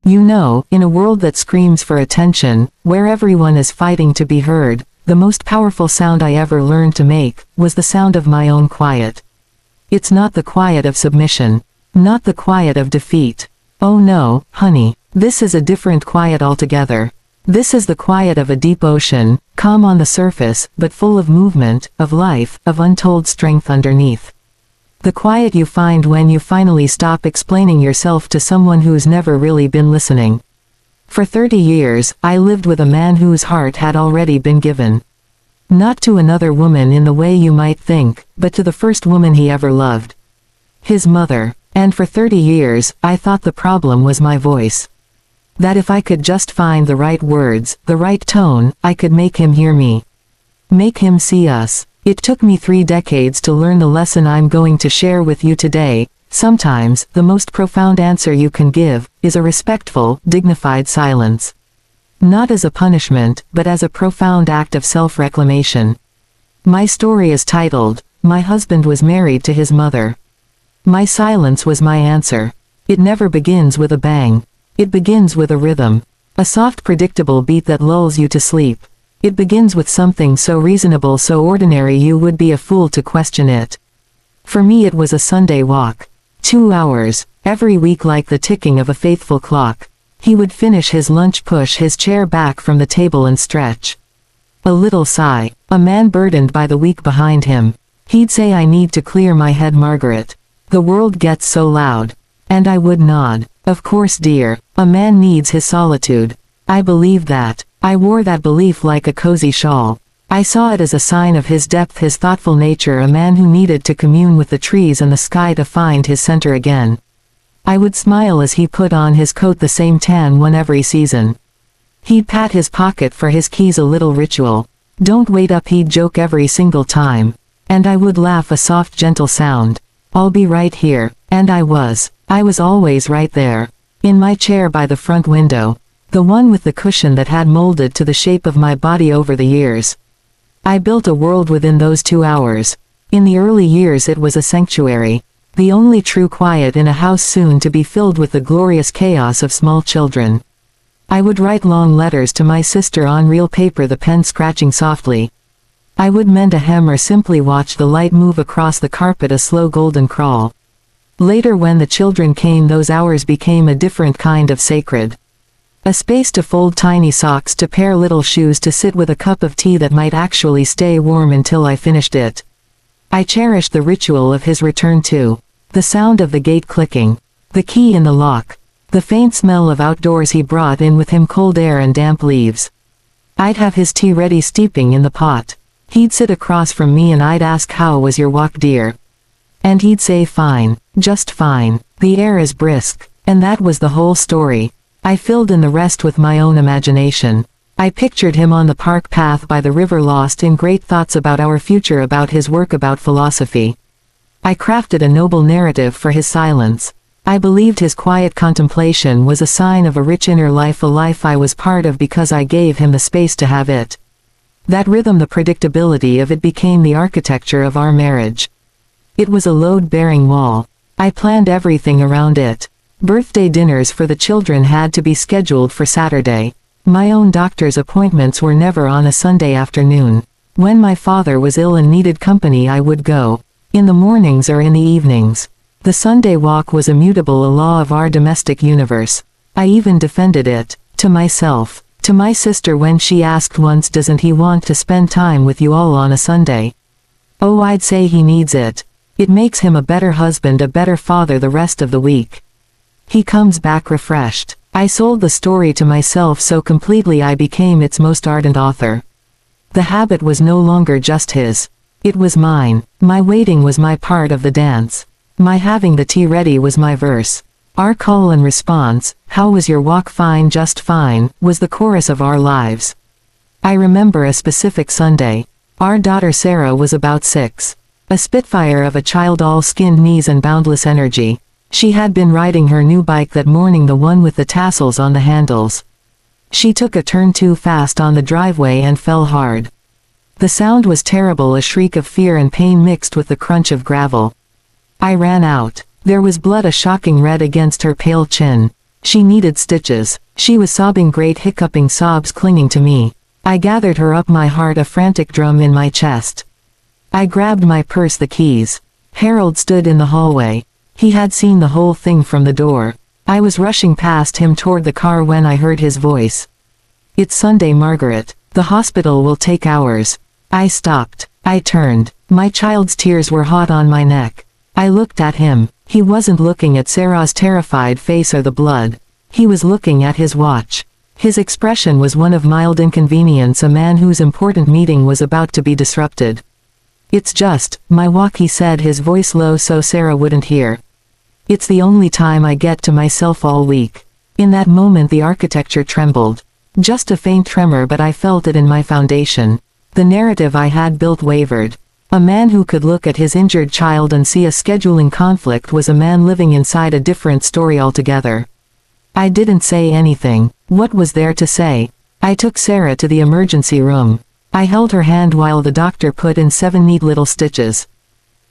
You know, in a world that screams for attention, where everyone is fighting to be heard, the most powerful sound I ever learned to make, was the sound of my own quiet. It's not the quiet of submission. Not the quiet of defeat. Oh no, honey, this is a different quiet altogether. This is the quiet of a deep ocean, calm on the surface, but full of movement, of life, of untold strength underneath. The quiet you find when you finally stop explaining yourself to someone who's never really been listening. For 30 years, I lived with a man whose heart had already been given. Not to another woman in the way you might think, but to the first woman he ever loved. His mother. And for 30 years, I thought the problem was my voice. That if I could just find the right words, the right tone, I could make him hear me. Make him see us. It took me 3 decades to learn the lesson I'm going to share with you today. Sometimes, the most profound answer you can give, is a respectful, dignified silence. Not as a punishment, but as a profound act of self-reclamation. My story is titled, My Husband Was Married to His Mother. My silence was my answer. It never begins with a bang. It begins with a rhythm. A soft predictable beat that lulls you to sleep. It begins with something so reasonable, so ordinary you would be a fool to question it. For me it was a Sunday walk. 2 hours, every week, like the ticking of a faithful clock. He would finish his lunch, push his chair back from the table and stretch. A little sigh. A man burdened by the week behind him. He'd say, "I need to clear my head, Margaret. The world gets so loud." And I would nod. Of course, dear. A man needs his solitude. I believed that. I wore that belief like a cozy shawl. I saw it as a sign of his depth, his thoughtful nature, a man who needed to commune with the trees and the sky to find his center again. I would smile as he put on his coat, the same tan one every season. He'd pat his pocket for his keys, a little ritual. "Don't wait up," he'd joke every single time. And I would laugh, a soft, gentle sound. "I'll be right here." And I was. I was always right there. In my chair by the front window. The one with the cushion that had molded to the shape of my body over the years. I built a world within those 2 hours. In the early years it was a sanctuary. The only true quiet in a house soon to be filled with the glorious chaos of small children. I would write long letters to my sister on real paper, the pen scratching softly. I would mend a hem or simply watch the light move across the carpet, a slow golden crawl. Later, when the children came, those hours became a different kind of sacred. A space to fold tiny socks, to pair little shoes, to sit with a cup of tea that might actually stay warm until I finished it. I cherished the ritual of his return too. The sound of the gate clicking. The key in the lock. The faint smell of outdoors he brought in with him, cold air and damp leaves. I'd have his tea ready, steeping in the pot. He'd sit across from me and I'd ask, "How was your walk, dear?" And he'd say, "Fine, just fine. The air is brisk." And that was the whole story. I filled in the rest with my own imagination. I pictured him on the park path by the river, lost in great thoughts about our future, about his work, about philosophy. I crafted a noble narrative for his silence. I believed his quiet contemplation was a sign of a rich inner life, a life I was part of because I gave him the space to have it. That rhythm, the predictability of it, became the architecture of our marriage. It was a load-bearing wall. I planned everything around it. Birthday dinners for the children had to be scheduled for Saturday. My own doctor's appointments were never on a Sunday afternoon. When my father was ill and needed company, I would go. In the mornings or in the evenings. The Sunday walk was immutable, a law of our domestic universe. I even defended it. To myself. To my sister when she asked once, "Doesn't he want to spend time with you all on a Sunday?" "Oh," I'd say, "he needs it. It makes him a better husband, a better father the rest of the week. He comes back refreshed." I sold the story to myself so completely I became its most ardent author. The habit was no longer just his. It was mine. My waiting was my part of the dance. My having the tea ready was my verse. Our call and response, "How was your walk?" "Fine, just fine," was the chorus of our lives. I remember a specific Sunday. Our daughter Sarah was about 6. A spitfire of a child, all skinned knees and boundless energy. She had been riding her new bike that morning, the one with the tassels on the handles. She took a turn too fast on the driveway and fell hard. The sound was terrible, a shriek of fear and pain mixed with the crunch of gravel. I ran out. There was blood, a shocking red against her pale chin. She needed stitches. She was sobbing, great hiccuping sobs clinging to me. I gathered her up, my heart a frantic drum in my chest. I grabbed my purse, the keys. Harold stood in the hallway. He had seen the whole thing from the door. I was rushing past him toward the car when I heard his voice. "It's Sunday, Margaret. The hospital will take hours." I stopped. I turned. My child's tears were hot on my neck. I looked at him. He wasn't looking at Sarah's terrified face or the blood. He was looking at his watch. His expression was one of mild inconvenience, a man whose important meeting was about to be disrupted. "It's just my walk," he said, his voice low so Sarah wouldn't hear. "It's the only time I get to myself all week." In that moment the architecture trembled. Just a faint tremor, but I felt it in my foundation. The narrative I had built wavered. A man who could look at his injured child and see a scheduling conflict was a man living inside a different story altogether. I didn't say anything. What was there to say? I took Sarah to the emergency room. I held her hand while the doctor put in 7 neat little stitches.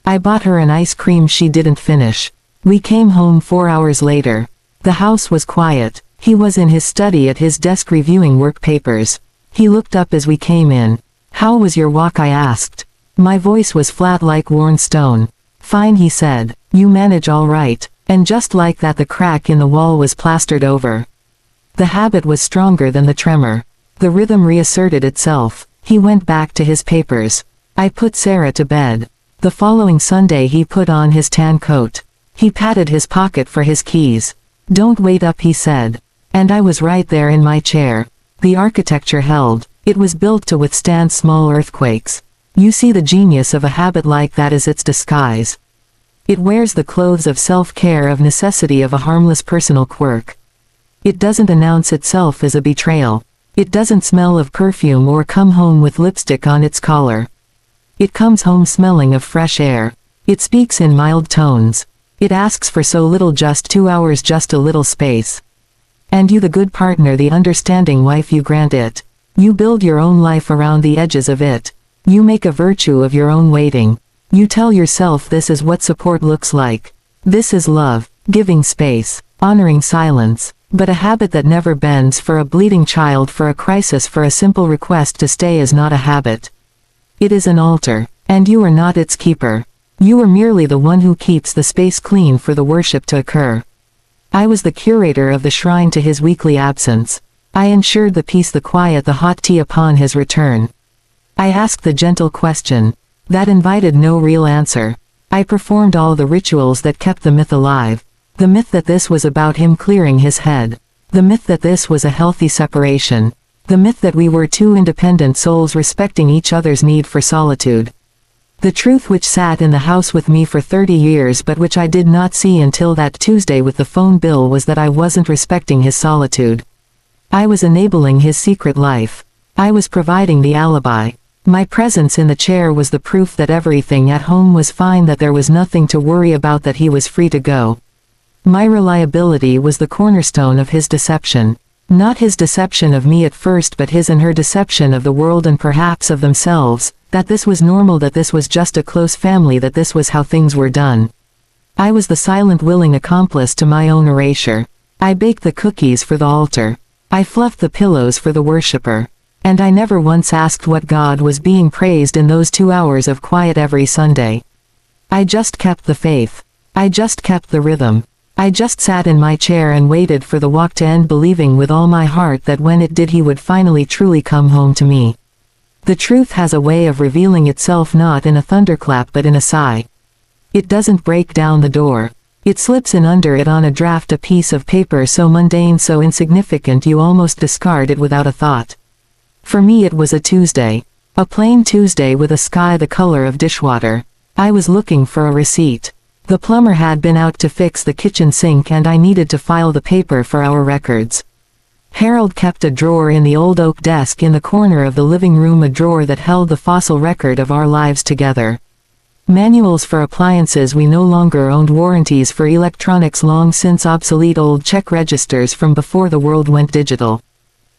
I bought her an ice cream she didn't finish. We came home 4 hours later. The house was quiet. He was in his study at his desk reviewing work papers. He looked up as we came in. "How was your walk?" I asked. My voice was flat like worn stone. "Fine," he said. "You manage all right." And just like that the crack in the wall was plastered over. The habit was stronger than the tremor. The rhythm reasserted itself. He went back to his papers. I put Sarah to bed. The following Sunday he put on his tan coat. He patted his pocket for his keys. "Don't wait up," he said. And I was right there in my chair. The architecture held. It was built to withstand small earthquakes. You see, the genius of a habit like that is its disguise. It wears the clothes of self-care, of necessity, of a harmless personal quirk. It doesn't announce itself as a betrayal. It doesn't smell of perfume or come home with lipstick on its collar. It comes home smelling of fresh air. It speaks in mild tones. It asks for so little, just 2 hours, just a little space. And you, the good partner, the understanding wife, you grant it. You build your own life around the edges of it. You make a virtue of your own waiting. You tell yourself this is what support looks like. This is love, giving space, honoring silence. But a habit that never bends for a bleeding child, for a crisis, for a simple request to stay is not a habit. It is an altar, and you are not its keeper. You are merely the one who keeps the space clean for the worship to occur. I was the curator of the shrine to his weekly absence. I ensured the peace, the quiet, the hot tea upon his return. I asked the gentle question that invited no real answer. I performed all the rituals that kept the myth alive. The myth that this was about him clearing his head. The myth that this was a healthy separation. The myth that we were two independent souls respecting each other's need for solitude. The truth which sat in the house with me for 30 years but which I did not see until that Tuesday with the phone bill was that I wasn't respecting his solitude. I was enabling his secret life. I was providing the alibi. My presence in the chair was the proof that everything at home was fine, that there was nothing to worry about, that he was free to go. My reliability was the cornerstone of his deception. Not his deception of me at first, but his and her deception of the world and perhaps of themselves, that this was normal, that this was just a close family, that this was how things were done. I was the silent, willing accomplice to my own erasure. I baked the cookies for the altar. I fluffed the pillows for the worshipper. And I never once asked what God was being praised in those 2 hours of quiet every Sunday. I just kept the faith. I just kept the rhythm. I just sat in my chair and waited for the walk to end, believing with all my heart that when it did he would finally truly come home to me. The truth has a way of revealing itself not in a thunderclap but in a sigh. It doesn't break down the door. It slips in under it on a draft, a piece of paper so mundane, so insignificant you almost discard it without a thought. For me it was a Tuesday. A plain Tuesday with a sky the color of dishwater. I was looking for a receipt. The plumber had been out to fix the kitchen sink and I needed to file the paper for our records. Harold kept a drawer in the old oak desk in the corner of the living room, a drawer that held the fossil record of our lives together. Manuals for appliances we no longer owned, warranties for electronics long since obsolete, old check registers from before the world went digital.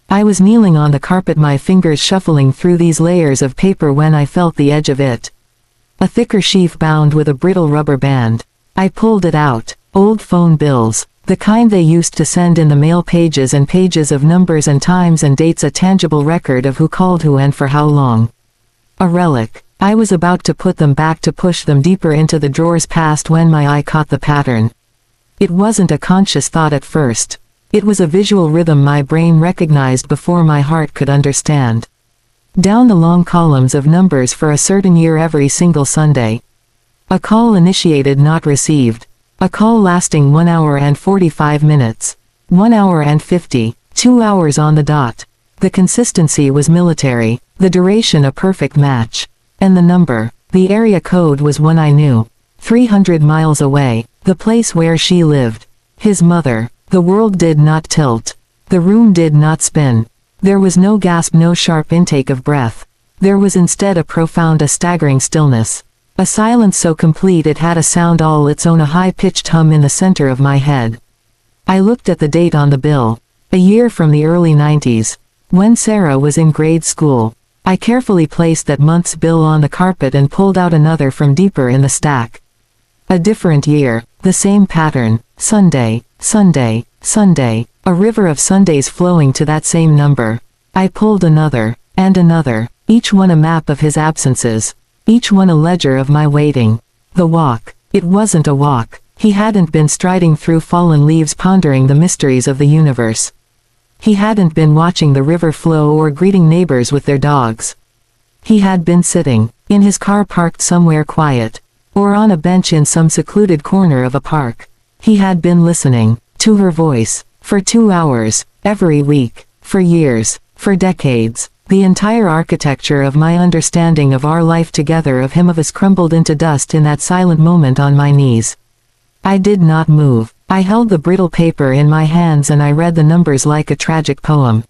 I was kneeling on the carpet, my fingers shuffling through these layers of paper when I felt the edge of it. A thicker sheaf bound with a brittle rubber band. I pulled it out. Old phone bills. The kind they used to send in the mail, pages and pages of numbers and times and dates, a tangible record of who called who and for how long. A relic. I was about to put them back, to push them deeper into the drawers past, when my eye caught the pattern. It wasn't a conscious thought at first. It was a visual rhythm my brain recognized before my heart could understand. Down the long columns of numbers for a certain year every single Sunday. A call initiated, not received. A call lasting 1 hour and 45 minutes. 1 hour and 50. 2 hours on the dot. The consistency was military, the duration a perfect match. And the number, the area code, was one I knew. 300 miles away, the place where she lived. His mother. The world did not tilt. The room did not spin. There was no gasp, no sharp intake of breath. There was instead a profound, a staggering stillness. A silence so complete it had a sound all its own, a high-pitched hum in the center of my head. I looked at the date on the bill. A year from the early 90s. When Sarah was in grade school. I carefully placed that month's bill on the carpet and pulled out another from deeper in the stack. A different year. The same pattern. Sunday, Sunday, Sunday. A river of Sundays flowing to that same number. I pulled another, and another. Each one a map of his absences. Each one a ledger of my waiting. The walk. It wasn't a walk. He hadn't been striding through fallen leaves pondering the mysteries of the universe. He hadn't been watching the river flow or greeting neighbors with their dogs. He had been sitting, in his car parked somewhere quiet, or on a bench in some secluded corner of a park. He had been listening, to her voice, for 2 hours, every week, for years, for decades. The entire architecture of my understanding of our life together, of him, of us, crumbled into dust in that silent moment on my knees. I did not move. I held the brittle paper in my hands and I read the numbers like a tragic poem.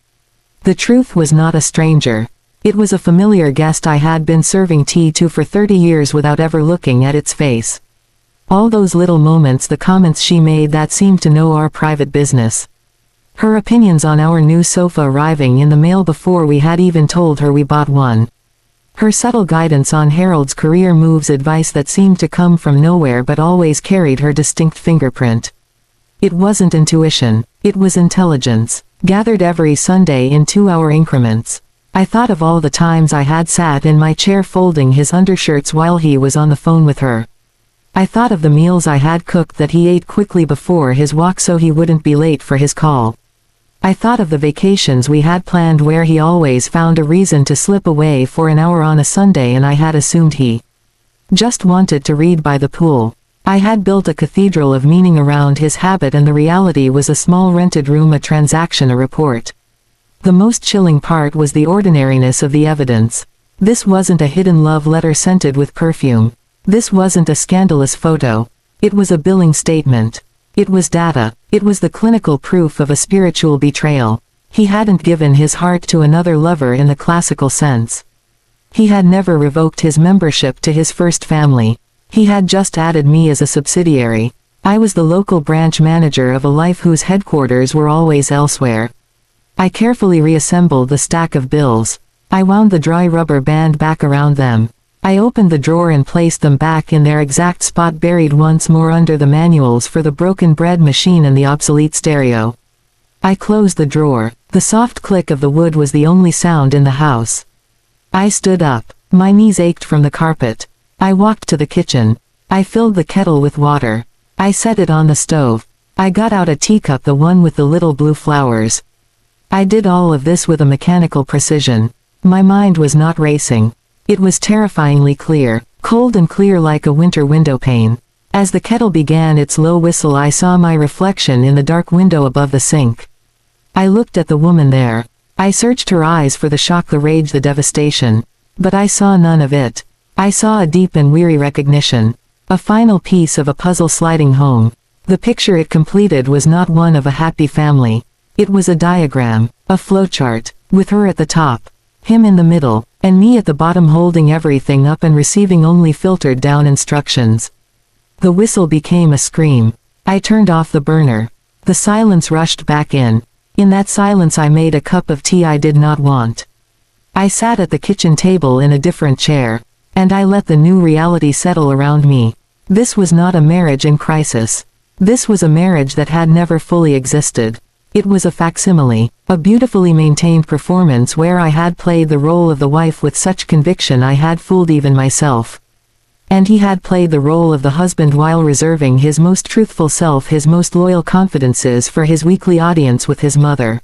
The truth was not a stranger. It was a familiar guest I had been serving tea to for 30 years without ever looking at its face. All those little moments, the comments she made that seemed to know our private business. Her opinions on our new sofa arriving in the mail before we had even told her we bought one. Her subtle guidance on Harold's career moves, advice that seemed to come from nowhere but always carried her distinct fingerprint. It wasn't intuition, it was intelligence, gathered every Sunday in 2-hour increments. I thought of all the times I had sat in my chair folding his undershirts while he was on the phone with her. I thought of the meals I had cooked that he ate quickly before his walk so he wouldn't be late for his call. I thought of the vacations we had planned where he always found a reason to slip away for an hour on a Sunday and I had assumed he just wanted to read by the pool. I had built a cathedral of meaning around his habit and the reality was a small rented room, a transaction, a report. The most chilling part was the ordinariness of the evidence. This wasn't a hidden love letter scented with perfume. This wasn't a scandalous photo. It was a billing statement. It was data. It was the clinical proof of a spiritual betrayal. He hadn't given his heart to another lover in the classical sense. He had never revoked his membership to his first family. He had just added me as a subsidiary. I was the local branch manager of a life whose headquarters were always elsewhere. I carefully reassembled the stack of bills. I wound the dry rubber band back around them. I opened the drawer and placed them back in their exact spot, buried once more under the manuals for the broken bread machine and the obsolete stereo. I closed the drawer. The soft click of the wood was the only sound in the house. I stood up. My knees ached from the carpet. I walked to the kitchen. I filled the kettle with water. I set it on the stove. I got out a teacup, the one with the little blue flowers. I did all of this with a mechanical precision. My mind was not racing. It was terrifyingly clear, cold and clear like a winter window pane. As the kettle began its low whistle, I saw my reflection in the dark window above the sink. I looked at the woman there. I searched her eyes for the shock, the rage, the devastation. But I saw none of it. I saw a deep and weary recognition. A final piece of a puzzle sliding home. The picture it completed was not one of a happy family. It was a diagram, a flowchart, with her at the top, him in the middle, and me at the bottom holding everything up and receiving only filtered down instructions. The whistle became a scream. I turned off the burner. The silence rushed back in. In that silence I made a cup of tea I did not want. I sat at the kitchen table in a different chair, and I let the new reality settle around me. This was not a marriage in crisis. This was a marriage that had never fully existed. It was a facsimile, a beautifully maintained performance where I had played the role of the wife with such conviction I had fooled even myself. And he had played the role of the husband while reserving his most truthful self, his most loyal confidences for his weekly audience with his mother.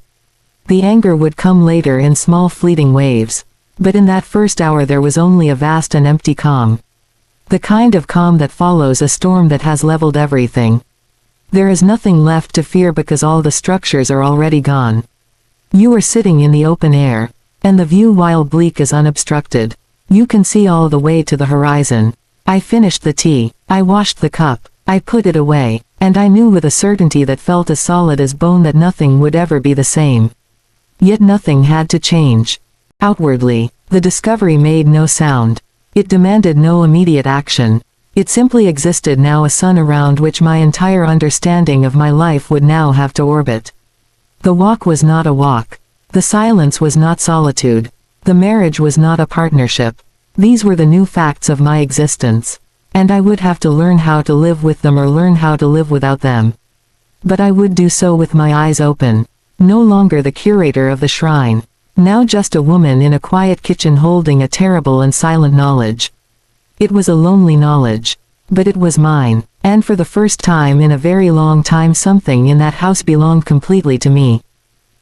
The anger would come later in small fleeting waves. But in that first hour there was only a vast and empty calm. The kind of calm that follows a storm that has leveled everything. There is nothing left to fear because all the structures are already gone. You are sitting in the open air, and the view, while bleak, is unobstructed. You can see all the way to the horizon. I finished the tea, I washed the cup, I put it away, and I knew with a certainty that felt as solid as bone that nothing would ever be the same. Yet nothing had to change. Outwardly, the discovery made no sound. It demanded no immediate action. It simply existed now, a sun around which my entire understanding of my life would now have to orbit. The walk was not a walk. The silence was not solitude. The marriage was not a partnership. These were the new facts of my existence. And I would have to learn how to live with them or learn how to live without them. But I would do so with my eyes open. No longer the curator of the shrine. Now just a woman in a quiet kitchen holding a terrible and silent knowledge. It was a lonely knowledge. But it was mine, and for the first time in a very long time something in that house belonged completely to me.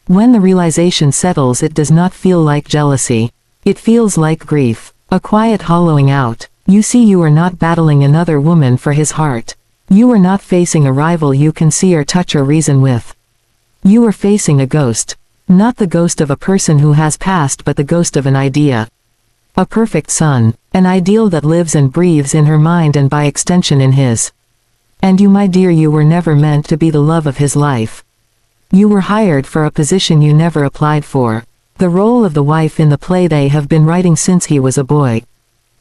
When the realization settles, it does not feel like jealousy. It feels like grief, a quiet hollowing out. You see, you are not battling another woman for his heart. You are not facing a rival you can see or touch or reason with. You are facing a ghost. Not the ghost of a person who has passed, but the ghost of an idea. A perfect son, an ideal that lives and breathes in her mind and by extension in his. And you, my dear, you were never meant to be the love of his life. You were hired for a position you never applied for. The role of the wife in the play they have been writing since he was a boy.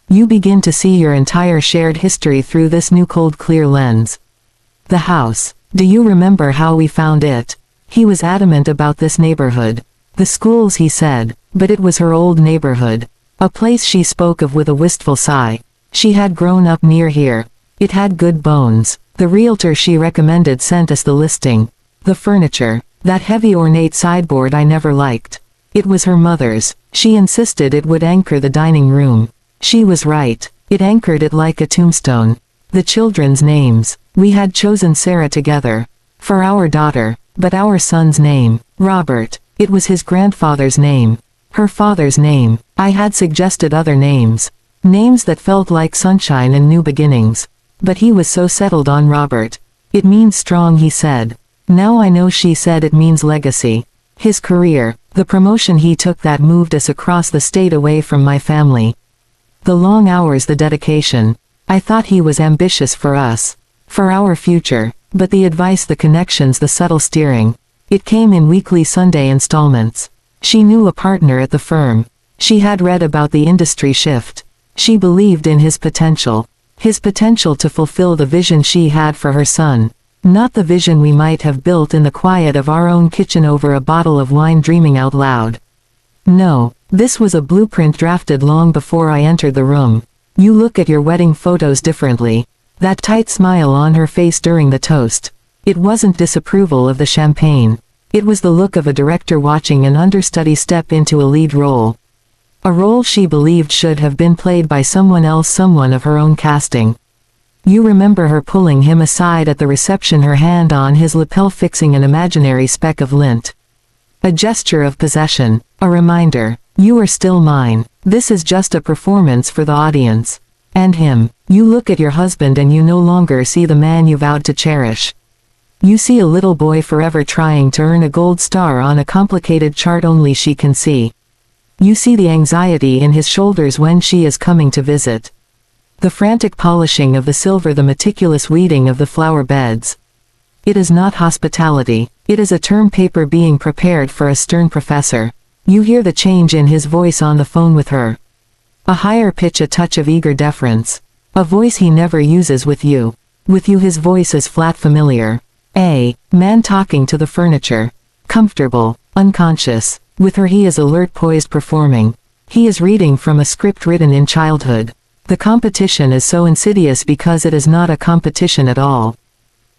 You begin to see your entire shared history through this new cold clear lens. The house. Do you remember how we found it? He was adamant about this neighborhood. The schools, he said, but it was her old neighborhood. A place she spoke of with a wistful sigh. She had grown up near here. It had good bones. The realtor she recommended sent us the listing. The furniture. That heavy ornate sideboard I never liked. It was her mother's. She insisted it would anchor the dining room. She was right. It anchored it like a tombstone. The children's names. We had chosen Sarah together. For our daughter. But our son's name, Robert, it was his grandfather's name. Her father's name. I had suggested other names. Names that felt like sunshine and new beginnings. But he was so settled on Robert. It means strong, he said. Now I know, she said, it means legacy. His career, the promotion he took that moved us across the state away from my family. The long hours, the dedication. I thought he was ambitious for us. For our future. But the advice, the connections, the subtle steering. It came in weekly Sunday installments. She knew a partner at the firm. She had read about the industry shift. She believed in his potential. His potential to fulfill the vision she had for her son. Not the vision we might have built in the quiet of our own kitchen over a bottle of wine, dreaming out loud. No, this was a blueprint drafted long before I entered the room. You look at your wedding photos differently. That tight smile on her face during the toast. It wasn't disapproval of the champagne. It was the look of a director watching an understudy step into a lead role. A role she believed should have been played by someone else, someone of her own casting. You remember her pulling him aside at the reception, her hand on his lapel, fixing an imaginary speck of lint. A gesture of possession. A reminder. You are still mine. This is just a performance for the audience. And him. You look at your husband and you no longer see the man you vowed to cherish. You see a little boy forever trying to earn a gold star on a complicated chart only she can see. You see the anxiety in his shoulders when she is coming to visit. The frantic polishing of the silver, the meticulous weeding of the flower beds. It is not hospitality. It is a term paper being prepared for a stern professor. You hear the change in his voice on the phone with her. A higher pitch, a touch of eager deference. A voice he never uses with you. With you his voice is flat, familiar. A man talking to the furniture. Comfortable, unconscious. With her he is alert, poised, performing. He is reading from a script written in childhood. The competition is so insidious because it is not a competition at all.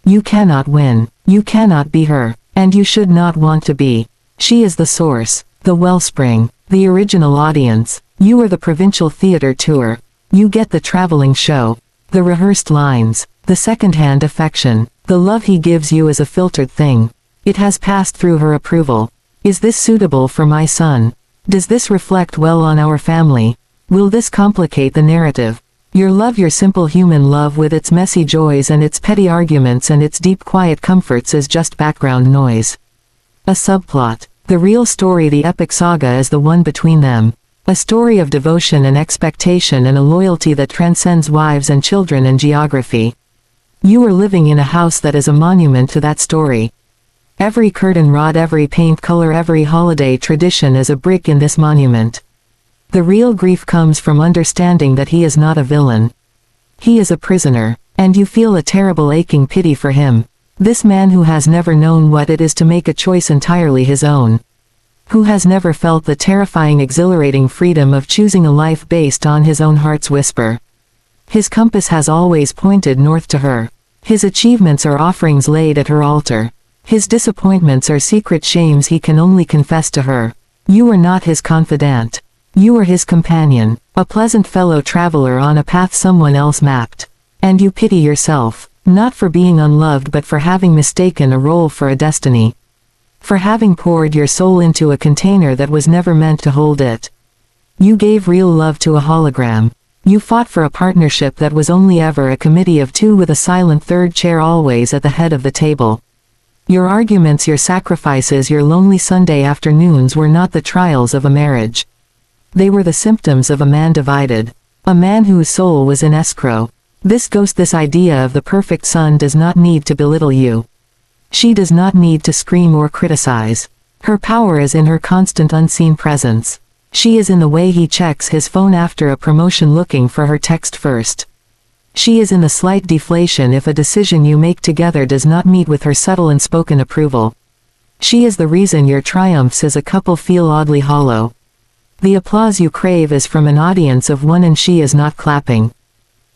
You cannot win. You cannot be her. And you should not want to be. She is the source, the wellspring, the original audience. You are the provincial theater tour. You get the traveling show, the rehearsed lines, the second-hand affection. The love he gives you is a filtered thing. It has passed through her approval. Is this suitable for my son? Does this reflect well on our family? Will this complicate the narrative? Your simple human love with its messy joys and its petty arguments and its deep quiet comforts is just background noise. A subplot. The real story, the epic saga, is the one between them. A story of devotion and expectation and a loyalty that transcends wives and children and geography. You are living in a house that is a monument to that story. Every curtain rod, every paint color, every holiday tradition is a brick in this monument. The real grief comes from understanding that he is not a villain. He is a prisoner, and you feel a terrible aching pity for him. This man who has never known what it is to make a choice entirely his own. Who has never felt the terrifying, exhilarating freedom of choosing a life based on his own heart's whisper. His compass has always pointed north to her. His achievements are offerings laid at her altar. His disappointments are secret shames he can only confess to her. You are not his confidant. You are his companion, a pleasant fellow traveler on a path someone else mapped. And you pity yourself, not for being unloved but for having mistaken a role for a destiny. For having poured your soul into a container that was never meant to hold it. You gave real love to a hologram. You fought for a partnership that was only ever a committee of two with a silent third chair always at the head of the table. Your arguments, your sacrifices, your lonely Sunday afternoons were not the trials of a marriage. They were the symptoms of a man divided. A man whose soul was in escrow. This ghost, this idea of the perfect son does not need to belittle you. She does not need to scream or criticize. Her power is in her constant unseen presence. She is in the way he checks his phone after a promotion looking for her text first. She is in the slight deflation if a decision you make together does not meet with her subtle and spoken approval. She is the reason your triumphs as a couple feel oddly hollow. The applause you crave is from an audience of one and she is not clapping.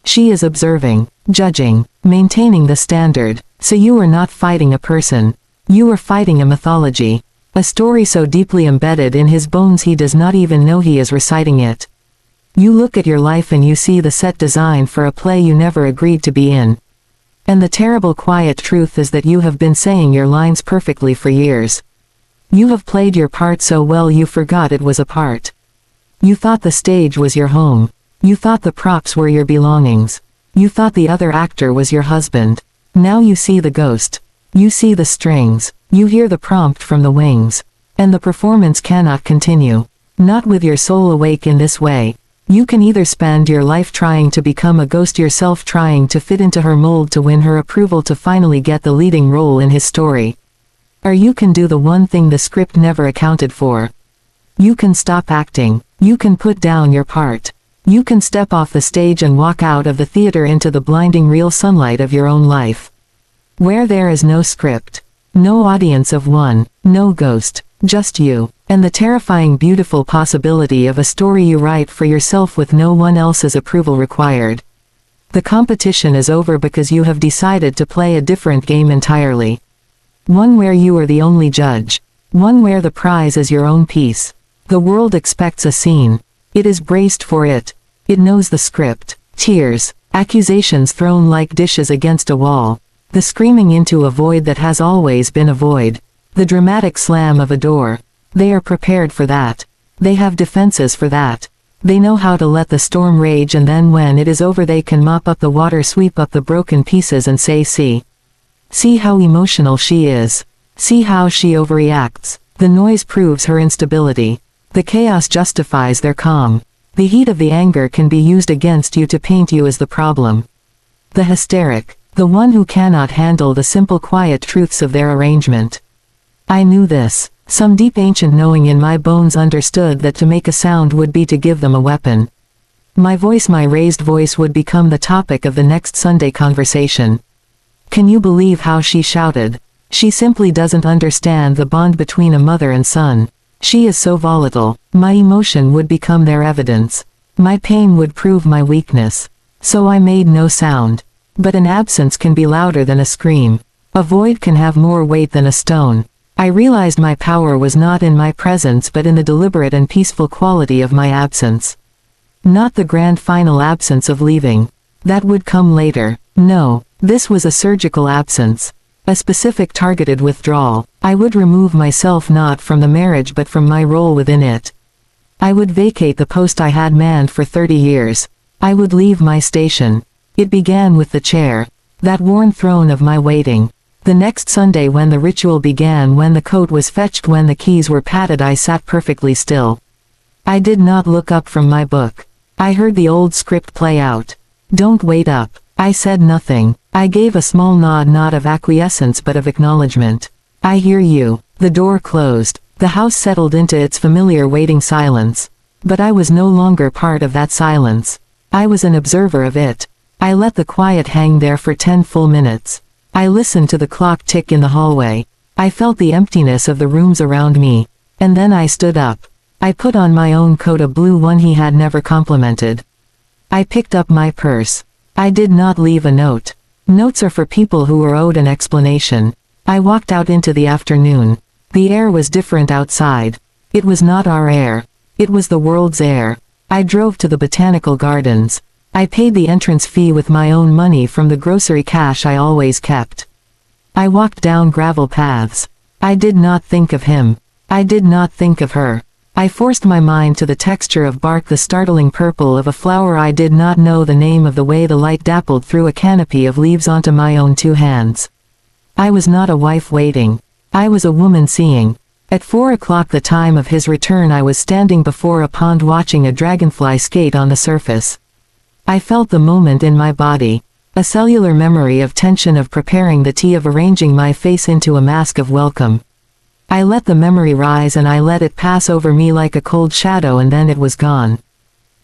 She is observing, judging, maintaining the standard. So you are not fighting a person. You are fighting a mythology. A story so deeply embedded in his bones he does not even know he is reciting it. You look at your life and you see the set design for a play you never agreed to be in. And the terrible quiet truth is that you have been saying your lines perfectly for years. You have played your part so well you forgot it was a part. You thought the stage was your home. You thought the props were your belongings. You thought the other actor was your husband. Now you see the ghost. You see the strings. You hear the prompt from the wings. And the performance cannot continue. Not with your soul awake in this way. You can either spend your life trying to become a ghost yourself, trying to fit into her mold to win her approval to finally get the leading role in his story. Or you can do the one thing the script never accounted for. You can stop acting. You can put down your part. You can step off the stage and walk out of the theater into the blinding real sunlight of your own life. Where there is no script. No audience of one. No ghost. Just you. And the terrifying beautiful possibility of a story you write for yourself with no one else's approval required. The competition is over because you have decided to play a different game entirely. One where you are the only judge. One where the prize is your own piece. The world expects a scene. It is braced for it. It knows the script. Tears. Accusations thrown like dishes against a wall. The screaming into a void that has always been a void. The dramatic slam of a door. They are prepared for that. They have defenses for that. They know how to let the storm rage, and then when it is over they can mop up the water, sweep up the broken pieces and say, see. See how emotional she is. See how she overreacts. The noise proves her instability. The chaos justifies their calm. The heat of the anger can be used against you to paint you as the problem. The hysteric. The one who cannot handle the simple quiet truths of their arrangement. I knew this. Some deep ancient knowing in my bones understood that to make a sound would be to give them a weapon. My voice, my raised voice, would become the topic of the next Sunday conversation. Can you believe how she shouted? She simply doesn't understand the bond between a mother and son. She is so volatile. My emotion would become their evidence. My pain would prove my weakness. So I made no sound. But an absence can be louder than a scream. A void can have more weight than a stone. I realized my power was not in my presence but in the deliberate and peaceful quality of my absence. Not the grand final absence of leaving. That would come later. No, this was a surgical absence. A specific targeted withdrawal. I would remove myself not from the marriage but from my role within it. I would vacate the post I had manned for 30 years. I would leave my station. It began with the chair. That worn throne of my waiting. The next Sunday when the ritual began, when the coat was fetched, when the keys were patted, I sat perfectly still. I did not look up from my book. I heard the old script play out. Don't wait up. I said nothing. I gave a small nod, not of acquiescence but of acknowledgement. I hear you. The door closed. The house settled into its familiar waiting silence. But I was no longer part of that silence. I was an observer of it. I let the quiet hang there for 10 full minutes. I listened to the clock tick in the hallway. I felt the emptiness of the rooms around me. And then I stood up. I put on my own coat, a blue one he had never complimented. I picked up my purse. I did not leave a note. Notes are for people who are owed an explanation. I walked out into the afternoon. The air was different outside. It was not our air. It was the world's air. I drove to the botanical gardens. I paid the entrance fee with my own money from the grocery cash I always kept. I walked down gravel paths. I did not think of him. I did not think of her. I forced my mind to the texture of bark, the startling purple of a flower I did not know the name of, the way the light dappled through a canopy of leaves onto my own 2 hands. I was not a wife waiting. I was a woman seeing. At 4 o'clock, the time of his return, I was standing before a pond watching a dragonfly skate on the surface. I felt the moment in my body. A cellular memory of tension, of preparing the tea, of arranging my face into a mask of welcome. I let the memory rise and I let it pass over me like a cold shadow, and then it was gone.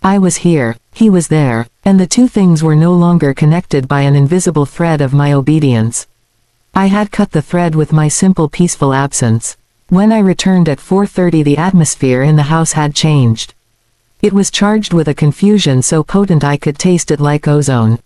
I was here, he was there, and the 2 things were no longer connected by an invisible thread of my obedience. I had cut the thread with my simple, peaceful absence. When I returned at 4:30, the atmosphere in the house had changed. It was charged with a confusion so potent I could taste it like ozone.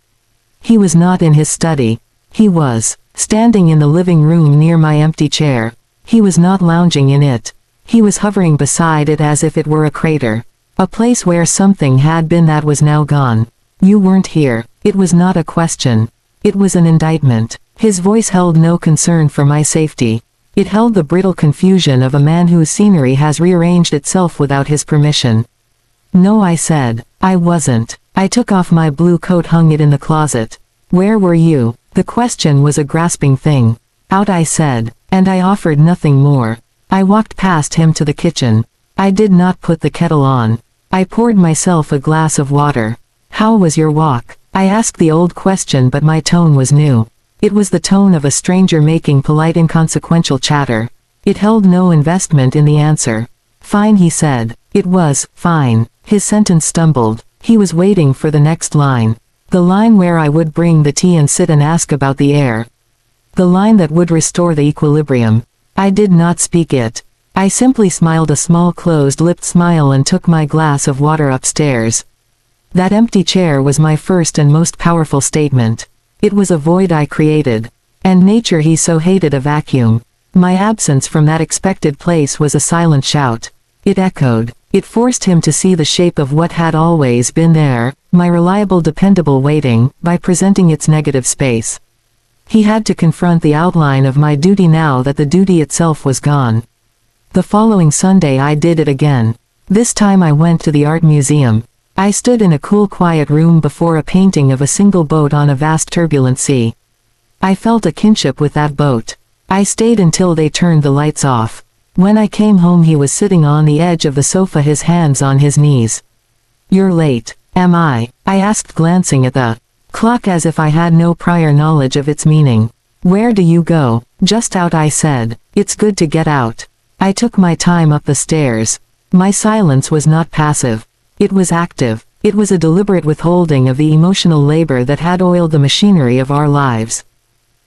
He was not in his study. He was standing in the living room near my empty chair. He was not lounging in it. He was hovering beside it as if it were a crater. A place where something had been that was now gone. You weren't here. It was not a question. It was an indictment. His voice held no concern for my safety. It held the brittle confusion of a man whose scenery has rearranged itself without his permission. No, I said. I wasn't. I took off my blue coat, hung it in the closet. Where were you? The question was a grasping thing. Out, I said. And I offered nothing more. I walked past him to the kitchen. I did not put the kettle on. I poured myself a glass of water. How was your walk? I asked the old question, but my tone was new. It was the tone of a stranger making polite, inconsequential chatter. It held no investment in the answer. Fine, he said. It was fine. His sentence stumbled. He was waiting for the next line. The line where I would bring the tea and sit and ask about the air. The line that would restore the equilibrium. I did not speak it. I simply smiled, a small closed-lipped smile, and took my glass of water upstairs. That empty chair was my first and most powerful statement. It was a void I created. And nature, he so hated a vacuum. My absence from that expected place was a silent shout. It echoed. It forced him to see the shape of what had always been there, my reliable, dependable waiting, by presenting its negative space. He had to confront the outline of my duty now that the duty itself was gone. The following Sunday I did it again. This time I went to the art museum. I stood in a cool, quiet room before a painting of a single boat on a vast turbulent sea. I felt a kinship with that boat. I stayed until they turned the lights off. When I came home he was sitting on the edge of the sofa, his hands on his knees. You're late. Am I? I asked, glancing at the clock as if I had no prior knowledge of its meaning. Where do you go? Just out, I said. It's good to get out. I took my time up the stairs. My silence was not passive. It was active. It was a deliberate withholding of the emotional labor that had oiled the machinery of our lives.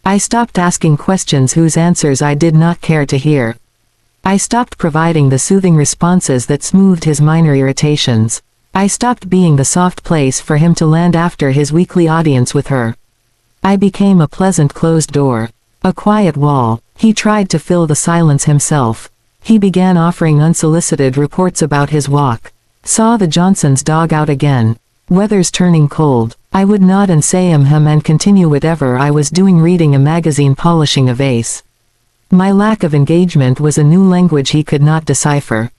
I stopped asking questions whose answers I did not care to hear. I stopped providing the soothing responses that smoothed his minor irritations. I stopped being the soft place for him to land after his weekly audience with her. I became a pleasant closed door. A quiet wall. He tried to fill the silence himself. He began offering unsolicited reports about his walk. Saw the Johnsons' dog out again. Weather's turning cold. I would nod and say and continue whatever I was doing, reading a magazine, polishing a vase. My lack of engagement was a new language he could not decipher.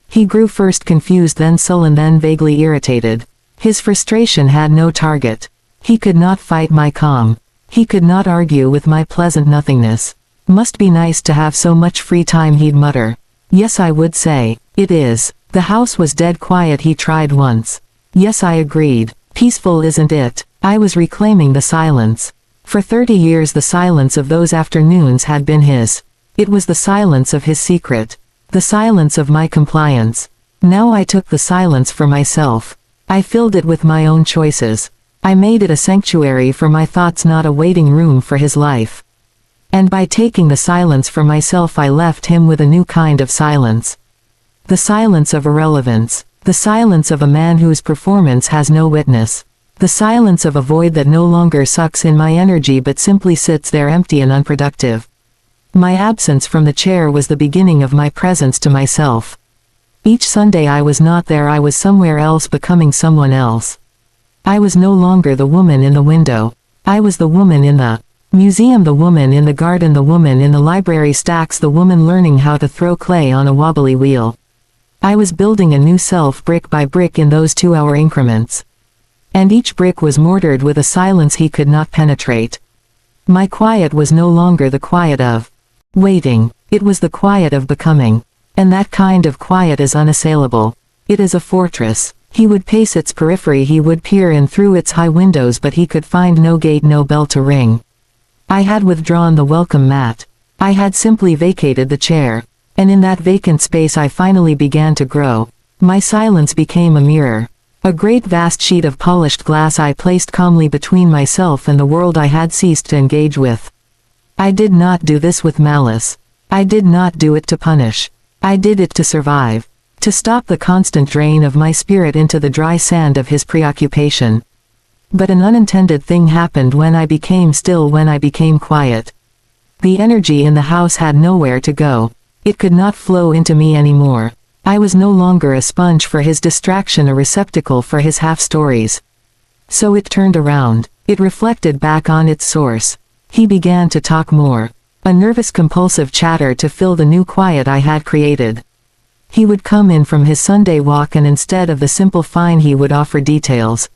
He grew first confused, then sullen, then vaguely irritated. His frustration had no target. He could not fight my calm. He could not argue with my pleasant nothingness. Must be nice to have so much free time, he'd mutter. Yes, I would say. It is. The house was dead quiet, he tried once. Yes, I agreed. Peaceful, isn't it? I was reclaiming the silence. For 30 years the silence of those afternoons had been his. It was the silence of his secret. The silence of my compliance. Now I took the silence for myself. I filled it with my own choices. I made it a sanctuary for my thoughts, not a waiting room for his life. And by taking the silence for myself I left him with a new kind of silence. The silence of irrelevance. The silence of a man whose performance has no witness. The silence of a void that no longer sucks in my energy but simply sits there empty and unproductive. My absence from the chair was the beginning of my presence to myself. Each Sunday I was not there, I was somewhere else, becoming someone else. I was no longer the woman in the window. I was the woman in the museum, the woman in the garden, the woman in the library stacks, the woman learning how to throw clay on a wobbly wheel. I was building a new self brick by brick in those 2-hour increments. And each brick was mortared with a silence he could not penetrate. My quiet was no longer the quiet of waiting, it was the quiet of becoming. And that kind of quiet is unassailable. It is a fortress. He would pace its periphery, he would peer in through its high windows, but he could find no gate, no bell to ring. I had withdrawn the welcome mat. I had simply vacated the chair. And in that vacant space I finally began to grow. My silence became a mirror. A great vast sheet of polished glass I placed calmly between myself and the world I had ceased to engage with. I did not do this with malice. I did not do it to punish. I did it to survive. To stop the constant drain of my spirit into the dry sand of his preoccupation. But an unintended thing happened when I became still, when I became quiet. The energy in the house had nowhere to go. It could not flow into me anymore. I was no longer a sponge for his distraction, a receptacle for his half-stories. So it turned around. It reflected back on its source. He began to talk more. A nervous compulsive chatter to fill the new quiet I had created. He would come in from his Sunday walk and instead of the simple fine he would offer details.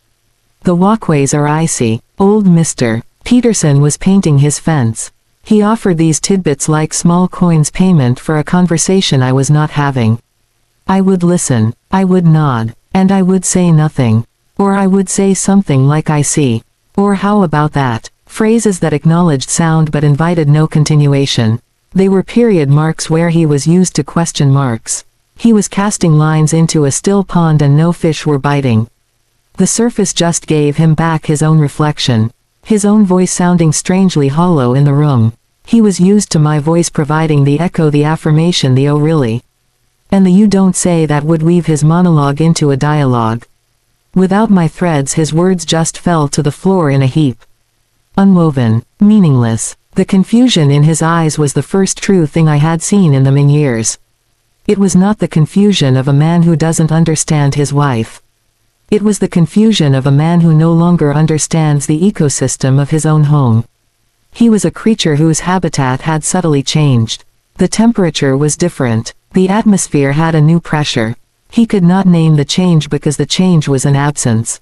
The walkways are icy. Old Mr. Peterson was painting his fence. He offered these tidbits like small coins, payment for a conversation I was not having. I would listen. I would nod. And I would say nothing. Or I would say something like I see. Or how about that? Phrases that acknowledged sound but invited no continuation. They were period marks where he was used to question marks. He was casting lines into a still pond and no fish were biting. The surface just gave him back his own reflection. His own voice sounding strangely hollow in the room. He was used to my voice providing the echo, the affirmation, the oh really. And the you don't say that would weave his monologue into a dialogue. Without my threads his words just fell to the floor in a heap. Unwoven, meaningless. The confusion in his eyes was the first true thing I had seen in them in years. It was not the confusion of a man who doesn't understand his wife. It was the confusion of a man who no longer understands the ecosystem of his own home. He was a creature whose habitat had subtly changed. The temperature was different. The atmosphere had a new pressure. He could not name the change because the change was an absence.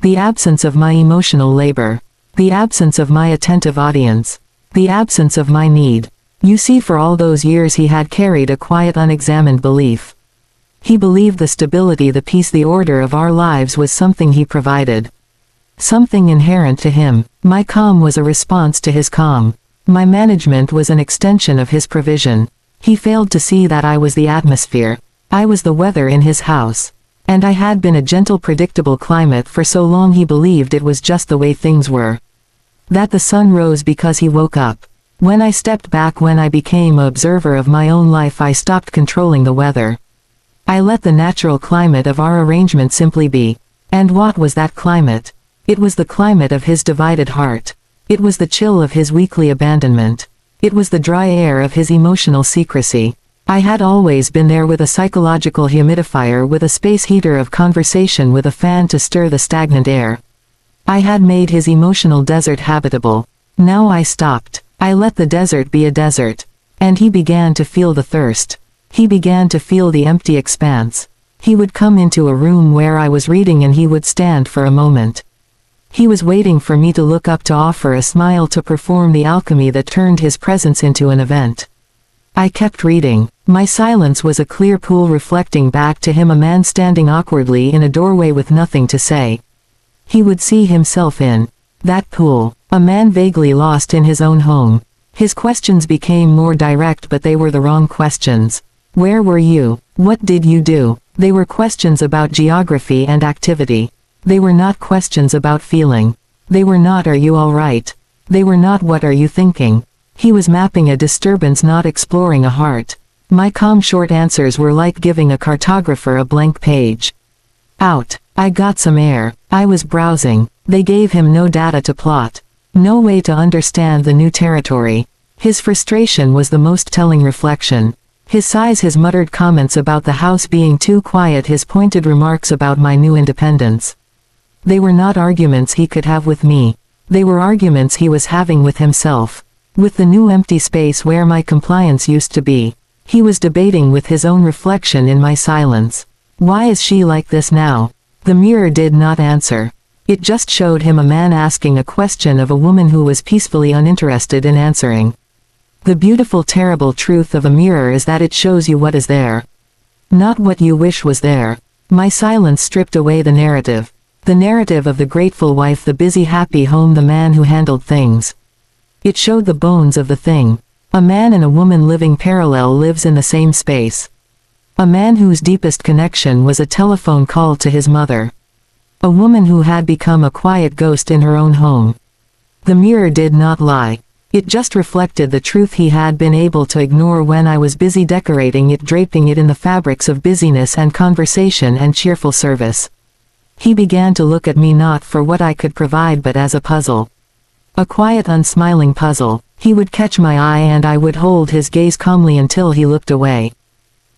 The absence of my emotional labor. The absence of my attentive audience. The absence of my need. You see, for all those years he had carried a quiet, unexamined belief. He believed the stability, the peace, the order of our lives was something he provided. Something inherent to him. My calm was a response to his calm. My management was an extension of his provision. He failed to see that I was the atmosphere. I was the weather in his house. And I had been a gentle, predictable climate for so long he believed it was just the way things were. That the sun rose because he woke up. When I stepped back, when I became an observer of my own life, I stopped controlling the weather. I let the natural climate of our arrangement simply be. And what was that climate? It was the climate of his divided heart. It was the chill of his weekly abandonment. It was the dry air of his emotional secrecy. I had always been there with a psychological humidifier, with a space heater of conversation, with a fan to stir the stagnant air. I had made his emotional desert habitable. Now I stopped. I let the desert be a desert. And he began to feel the thirst. He began to feel the empty expanse. He would come into a room where I was reading and he would stand for a moment. He was waiting for me to look up, to offer a smile, to perform the alchemy that turned his presence into an event. I kept reading. My silence was a clear pool reflecting back to him, a man standing awkwardly in a doorway with nothing to say. He would see himself in that pool, a man vaguely lost in his own home. His questions became more direct, but they were the wrong questions. Where were you? What did you do? They were questions about geography and activity. They were not questions about feeling. They were not, are you all right? They were not, what are you thinking? He was mapping a disturbance, not exploring a heart. My calm short answers were like giving a cartographer a blank page. Out. I got some air. I was browsing. They gave him no data to plot. No way to understand the new territory. His frustration was the most telling reflection. His sighs, his muttered comments about the house being too quiet, his pointed remarks about my new independence. They were not arguments he could have with me. They were arguments he was having with himself. With the new empty space where my compliance used to be. He was debating with his own reflection in my silence. Why is she like this now? The mirror did not answer. It just showed him a man asking a question of a woman who was peacefully uninterested in answering. The beautiful, terrible truth of a mirror is that it shows you what is there. Not what you wish was there. My silence stripped away the narrative. The narrative of the grateful wife, the busy, happy home, the man who handled things. It showed the bones of the thing. A man and a woman living parallel, lives in the same space. A man whose deepest connection was a telephone call to his mother. A woman who had become a quiet ghost in her own home. The mirror did not lie. It just reflected the truth he had been able to ignore when I was busy decorating it, draping it in the fabrics of busyness and conversation and cheerful service. He began to look at me not for what I could provide, but as a puzzle. A quiet, unsmiling puzzle. He would catch my eye and I would hold his gaze calmly until he looked away.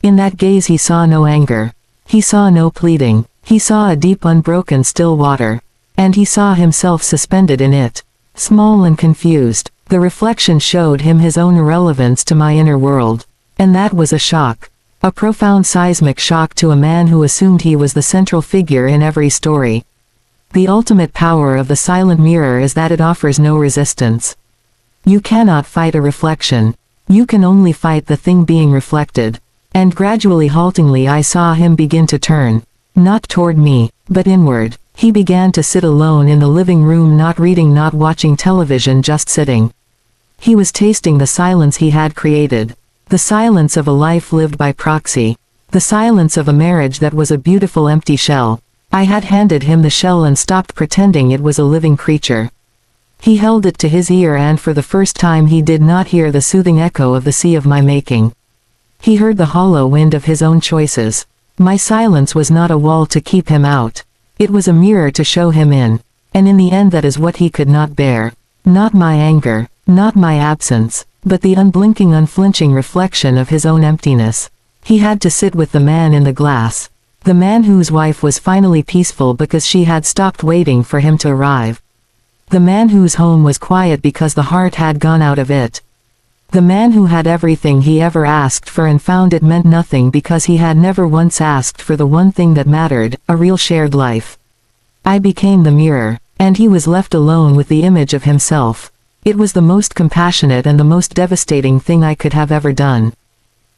In that gaze he saw no anger. He saw no pleading. He saw a deep, unbroken, still water. And he saw himself suspended in it. Small and confused. The reflection showed him his own irrelevance to my inner world. And that was a shock. A profound seismic shock to a man who assumed he was the central figure in every story. The ultimate power of the silent mirror is that it offers no resistance. You cannot fight a reflection. You can only fight the thing being reflected. And gradually, haltingly, I saw him begin to turn. Not toward me, but inward. He began to sit alone in the living room, not reading, not watching television, just sitting. He was tasting the silence he had created. The silence of a life lived by proxy. The silence of a marriage that was a beautiful empty shell. I had handed him the shell and stopped pretending it was a living creature. He held it to his ear, and for the first time he did not hear the soothing echo of the sea of my making. He heard the hollow wind of his own choices. My silence was not a wall to keep him out. It was a mirror to show him in. And in the end, that is what he could not bear. Not my anger, not my absence, but the unblinking, unflinching reflection of his own emptiness. He had to sit with the man in the glass. The man whose wife was finally peaceful because she had stopped waiting for him to arrive. The man whose home was quiet because the heart had gone out of it. The man who had everything he ever asked for and found it meant nothing because he had never once asked for the one thing that mattered, a real shared life. I became the mirror, and he was left alone with the image of himself. It was the most compassionate and the most devastating thing I could have ever done.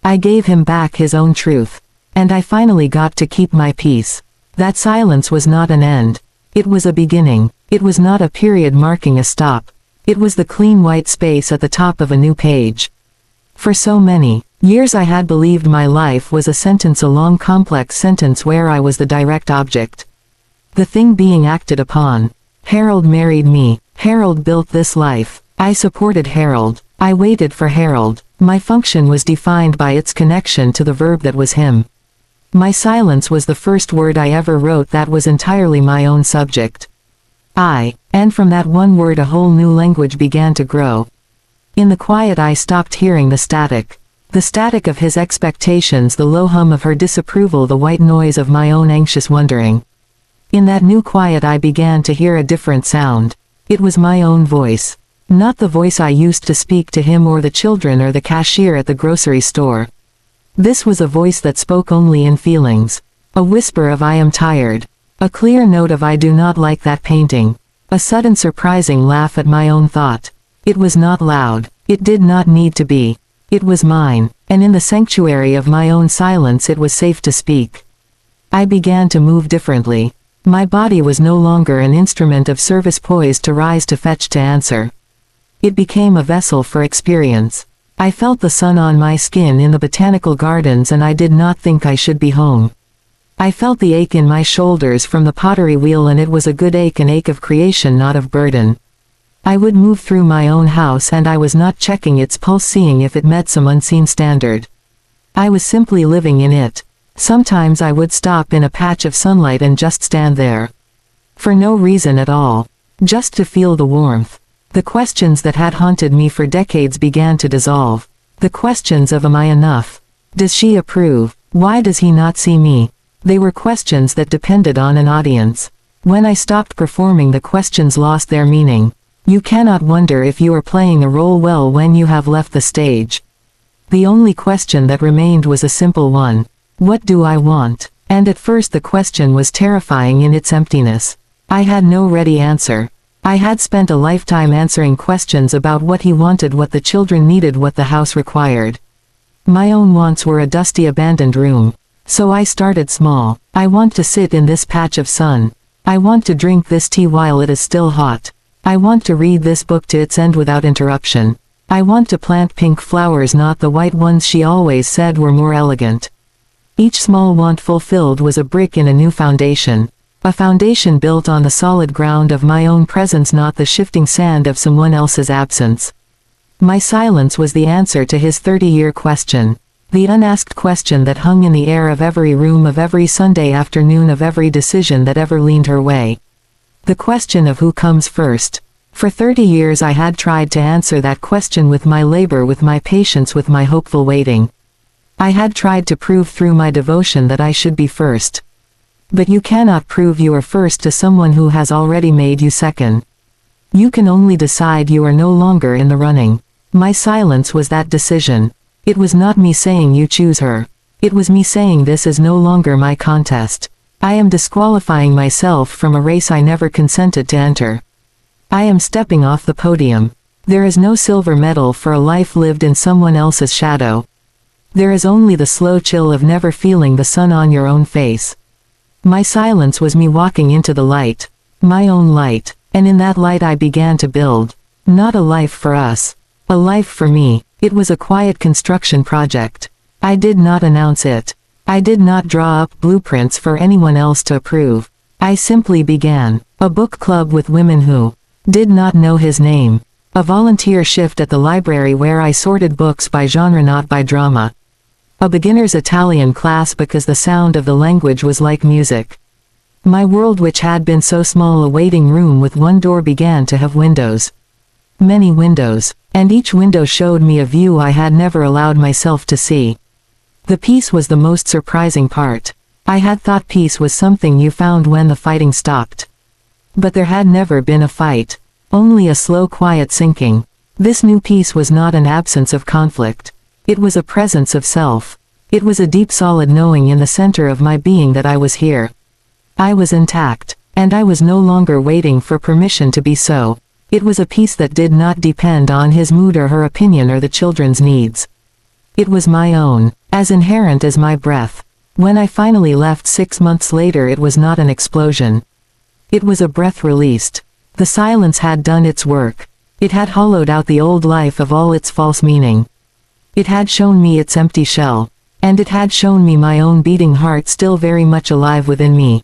I gave him back his own truth. And I finally got to keep my peace. That silence was not an end. It was a beginning. It was not a period marking a stop. It was the clean white space at the top of a new page. For so many years I had believed my life was a sentence, a long complex sentence where I was the direct object. The thing being acted upon. Harold married me. Harold built this life. I supported Harold. I waited for Harold. My function was defined by its connection to the verb that was him. My silence was the first word I ever wrote that was entirely my own subject. I And from that one word a whole new language began to grow. In the quiet I stopped hearing the static. The static of his expectations, the low hum of her disapproval, the white noise of my own anxious wondering. In that new quiet I began to hear a different sound. It was my own voice. Not the voice I used to speak to him or the children or the cashier at the grocery store. This was a voice that spoke only in feelings. A whisper of "I am tired." A clear note of "I do not like that painting." A sudden surprising laugh at my own thought. It was not loud. It did not need to be. It was mine, and in the sanctuary of my own silence it was safe to speak. I began to move differently. My body was no longer an instrument of service poised to rise, to fetch, to answer. It became a vessel for experience. I felt the sun on my skin in the botanical gardens, and I did not think I should be home. I felt the ache in my shoulders from the pottery wheel, and it was a good ache, an ache of creation, not of burden. I would move through my own house and I was not checking its pulse, seeing if it met some unseen standard. I was simply living in it. Sometimes I would stop in a patch of sunlight and just stand there. For no reason at all. Just to feel the warmth. The questions that had haunted me for decades began to dissolve. The questions of "Am I enough? Does she approve? Why does he not see me?" They were questions that depended on an audience. When I stopped performing, the questions lost their meaning. You cannot wonder if you are playing a role well when you have left the stage. The only question that remained was a simple one. What do I want? And at first the question was terrifying in its emptiness. I had no ready answer. I had spent a lifetime answering questions about what he wanted, what the children needed, what the house required. My own wants were a dusty abandoned room. So I started small. I want to sit in this patch of sun. I want to drink this tea while it is still hot. I want to read this book to its end without interruption. I want to plant pink flowers, not the white ones she always said were more elegant. Each small want fulfilled was a brick in a new foundation. A foundation built on the solid ground of my own presence, not the shifting sand of someone else's absence. My silence was the answer to his 30-year question. The unasked question that hung in the air of every room, of every Sunday afternoon, of every decision that ever leaned her way. The question of who comes first. For 30 years I had tried to answer that question with my labor, with my patience, with my hopeful waiting. I had tried to prove through my devotion that I should be first. But you cannot prove you are first to someone who has already made you second. You can only decide you are no longer in the running. My silence was that decision. It was not me saying you choose her. It was me saying this is no longer my contest. I am disqualifying myself from a race I never consented to enter. I am stepping off the podium. There is no silver medal for a life lived in someone else's shadow. There is only the slow chill of never feeling the sun on your own face. My silence was me walking into the light. My own light. And in that light I began to build. Not a life for us. A life for me. It was a quiet construction project. I did not announce it. I did not draw up blueprints for anyone else to approve. I simply began. A book club with women who did not know his name. A volunteer shift at the library where I sorted books by genre, not by drama. A beginner's Italian class because the sound of the language was like music. My world, which had been so small, a waiting room with one door, began to have windows. Many windows. And each window showed me a view I had never allowed myself to see. The peace was the most surprising part. I had thought peace was something you found when the fighting stopped. But there had never been a fight. Only a slow, quiet sinking. This new peace was not an absence of conflict. It was a presence of self. It was a deep, solid knowing in the center of my being that I was here. I was intact. And I was no longer waiting for permission to be so. It was a peace that did not depend on his mood or her opinion or the children's needs. It was my own, as inherent as my breath. When I finally left 6 months later, it was not an explosion. It was a breath released. The silence had done its work. It had hollowed out the old life of all its false meaning. It had shown me its empty shell. And it had shown me my own beating heart still very much alive within me.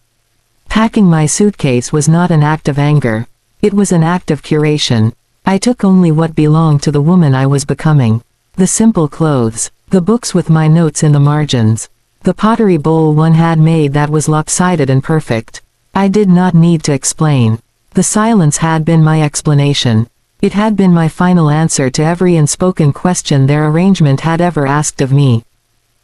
Packing my suitcase was not an act of anger. It was an act of curation. I took only what belonged to the woman I was becoming. The simple clothes. The books with my notes in the margins. The pottery bowl one had made that was lopsided and perfect. I did not need to explain. The silence had been my explanation. It had been my final answer to every unspoken question their arrangement had ever asked of me.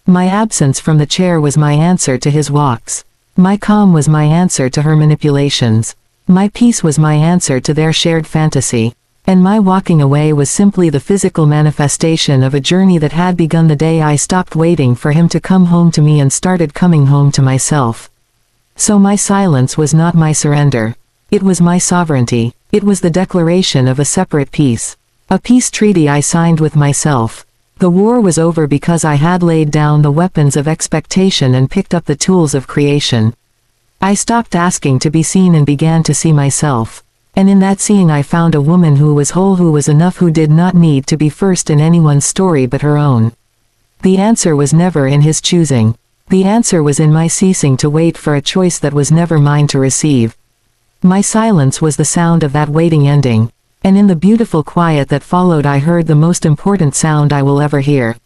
My absence from the chair was my answer to his walks. My calm was my answer to her manipulations. My peace was my answer to their shared fantasy. And my walking away was simply the physical manifestation of a journey that had begun the day I stopped waiting for him to come home to me and started coming home to myself. So my silence was not my surrender. It was my sovereignty. It was the declaration of a separate peace. A peace treaty I signed with myself. The war was over because I had laid down the weapons of expectation and picked up the tools of creation. I stopped asking to be seen and began to see myself. And in that seeing I found a woman who was whole, who was enough, who did not need to be first in anyone's story but her own. The answer was never in his choosing. The answer was in my ceasing to wait for a choice that was never mine to receive. My silence was the sound of that waiting ending. And in the beautiful quiet that followed I heard the most important sound I will ever hear.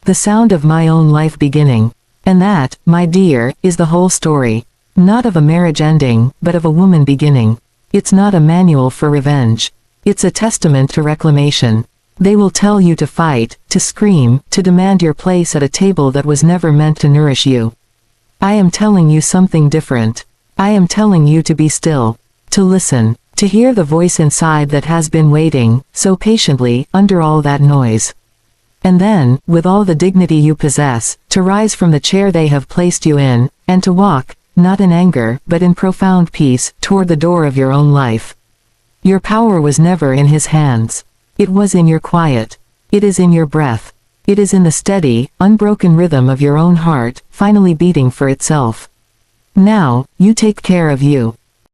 The sound of my own life beginning. And that, my dear, is the whole story. Not of a marriage ending, but of a woman beginning. It's not a manual for revenge. It's a testament to reclamation. They will tell you to fight, to scream, to demand your place at a table that was never meant to nourish you. I am telling you something different. I am telling you to be still. To listen. To hear the voice inside that has been waiting, so patiently, under all that noise. And then, with all the dignity you possess, to rise from the chair they have placed you in, and to walk, not in anger, but in profound peace, toward the door of your own life. Your power was never in his hands. It was in your quiet. It is in your breath. It is in the steady, unbroken rhythm of your own heart, finally beating for itself. Now, you take care of you.